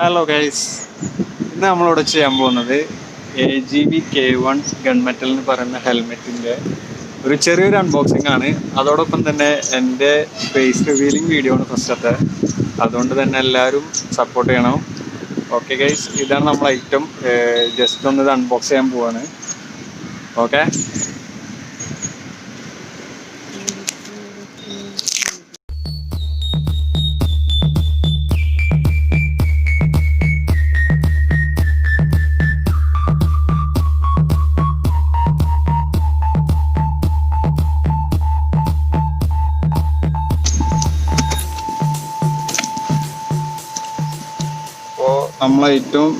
Hello guys, ഇന്ന് നമ്മളിവിടെ ചെയ്യാൻ പോകുന്നത് Agv K1 Gunmetal എന്ന് പറയുന്ന ഹെൽമെറ്റിൻ്റെ ഒരു ചെറിയൊരു അൺബോക്സിംഗ് ആണ്. അതോടൊപ്പം തന്നെ എൻ്റെ ഫേസ് റിവീലിംഗ് വീഡിയോ ആണ് ഫസ്റ്റത്തെ. അതുകൊണ്ട് തന്നെ എല്ലാവരും സപ്പോർട്ട് ചെയ്യണം. ഓക്കെ ഗൈസ്, ഇതാണ് നമ്മൾ ഐറ്റം. ജസ്റ്റ് ഒന്ന് ഇത് അൺബോക്സ് ചെയ്യാൻ പോവാണ്. ഓക്കെ, നമ്മൾ ഏറ്റവും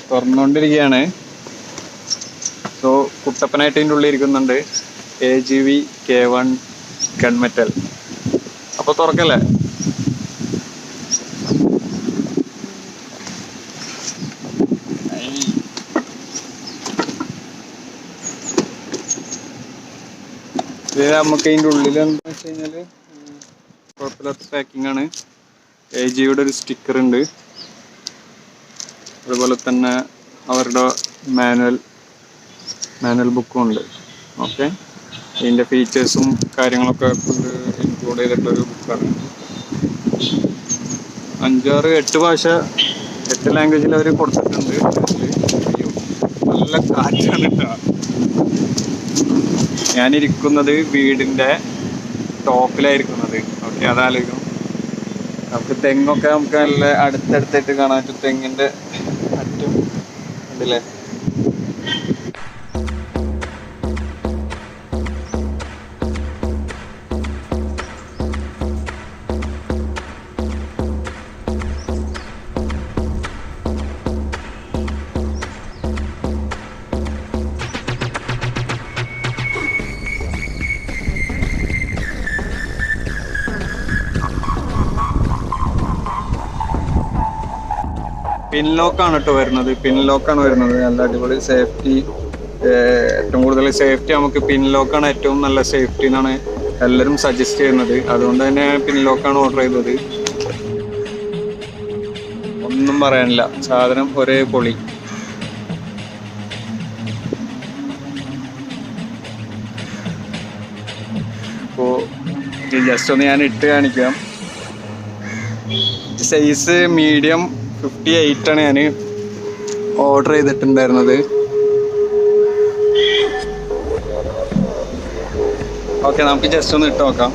തുറന്നുകൊണ്ടിരിക്കുകയാണ്. സോ കുട്ടപ്പനായിട്ട് ഇതിൻ്റെ ഉള്ളിൽ ഇരിക്കുന്നുണ്ട് Agv K1 Gunmetal. അപ്പോൾ തുറക്കല്ലേ. ഇത് നമുക്ക് ഇതിൻ്റെ ഉള്ളിൽ എന്താണെന്ന് വെച്ച് കഴിഞ്ഞാൽ കുഴപ്പമില്ലാത്ത പാക്കിംഗ് ആണ്. Agvയുടെ ഒരു സ്റ്റിക്കർ ഉണ്ട്. അതുപോലെ തന്നെ അവരുടെ മാനുവൽ ബുക്കും ഉണ്ട്. ഓക്കെ, ഇതിൻ്റെ ഫീച്ചേഴ്സും കാര്യങ്ങളൊക്കെ ഇൻക്ലൂഡ് ചെയ്തിട്ടൊരു ബുക്കാണ്. 5-6-8 ഭാഷ 8 ലാംഗ്വേജിൽ അവർ കൊടുത്തിട്ടുണ്ട്. നല്ല കാറ്റാണ് കേട്ടോ. ഞാനിരിക്കുന്നത് വീടിൻ്റെ ടോപ്പിലായിരിക്കുന്നത്. ഓക്കെ, അതാലോചിക്കണം. നമുക്ക് തെങ്ങൊക്കെ നമുക്ക് നല്ല അടുത്തടുത്തായിട്ട് കാണാൻ പറ്റും. തെങ്ങിൻ്റെ അറ്റം ഉണ്ടല്ലേ. പിൻ ലോക്കാണ് കേട്ടോ വരുന്നത്. പിൻ ലോക്കാണ് വരുന്നത്. നല്ല അടിപൊളി സേഫ്റ്റി. ഏറ്റവും കൂടുതൽ സേഫ്റ്റി നമുക്ക് പിൻ ലോക്കാണ് ഏറ്റവും നല്ല സേഫ്റ്റി എന്നാണ് എല്ലാവരും സജസ്റ്റ് ചെയ്യുന്നത്. അതുകൊണ്ട് തന്നെ പിൻ ലോക്കാണ് ഓർഡർ ചെയ്തത്. ഒന്നും പറയാനില്ല, സാധനം ഒരേ പൊളി. അപ്പോൾ ജസ്റ്റ് ഒന്ന് ഞാൻ ഇട്ട് കാണിക്കാം. സൈസ് മീഡിയം 58 ആണ് ഞാൻ ഓർഡർ ചെയ്തിട്ടുണ്ടായിരുന്നത്. ഓക്കെ, നമുക്ക് ജസ്റ്റ് ഒന്ന് ഇട്ട് നോക്കാം.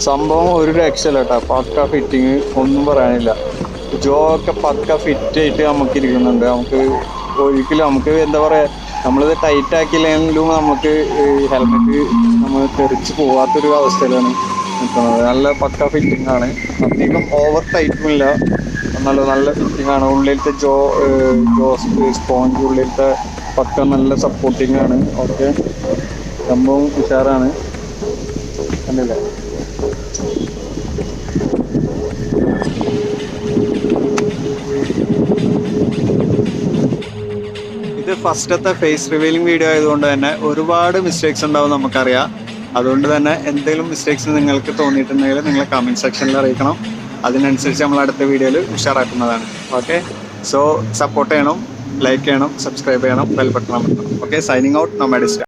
സംഭവം ഒരു രക്ഷയില്ല കേട്ടോ. പക്ക ഫിറ്റിങ്, ഒന്നും പറയാനില്ല. ജോ ഒക്കെ പക്ക ഫിറ്റ് ആയിട്ട് നമുക്ക് ഇരിക്കുന്നുണ്ട്. നമുക്ക് ഒരിക്കലും നമുക്ക് എന്താ പറയുക, നമ്മളിത് ടൈറ്റ് ആക്കിയില്ലെങ്കിലും നമുക്ക് ഹെൽമെറ്റ് നമ്മൾ തെറിച്ച് പോകാത്തൊരു അവസ്ഥയിലാണ് നിൽക്കുന്നത്. നല്ല പക്ക ഫിറ്റിംഗ് ആണ്. അധികം ഓവർ ടൈറ്റും ഇല്ല. നല്ല ഫിറ്റിംഗ് ആണ്. ഉള്ളിലത്തെ ജോ സ്പോഞ്ച് ഉള്ളിലത്തെ പക്ക നല്ല സപ്പോർട്ടിങ് ആണ്. ഓക്കെ, സംഭവം ഉഷാറാണ്. കണ്ടില്ലേ. ഇത് ഫസ്റ്റത്തെ ഫേസ് റിവീലിംഗ് വീഡിയോ ആയതുകൊണ്ട് തന്നെ ഒരുപാട് മിസ്റ്റേക്സ് ഉണ്ടാവും നമുക്കറിയാം. അതുകൊണ്ട് തന്നെ എന്തെങ്കിലും മിസ്റ്റേക്സ് നിങ്ങൾക്ക് തോന്നിയിട്ടുണ്ടെങ്കിൽ നിങ്ങൾ കമൻറ്റ് സെക്ഷനിൽ അറിയിക്കണം. അതിനനുസരിച്ച് നമ്മൾ അടുത്ത വീഡിയോയിൽ ഉഷാറാക്കുന്നതാണ്. ഓക്കെ, സോ സപ്പോർട്ട് ചെയ്യണം, ലൈക്ക് ചെയ്യണം, സബ്സ്ക്രൈബ് ചെയ്യണം, ബെൽ ബട്ടൺ അമർത്തണം. Okay, signing out. നമ്മുടെ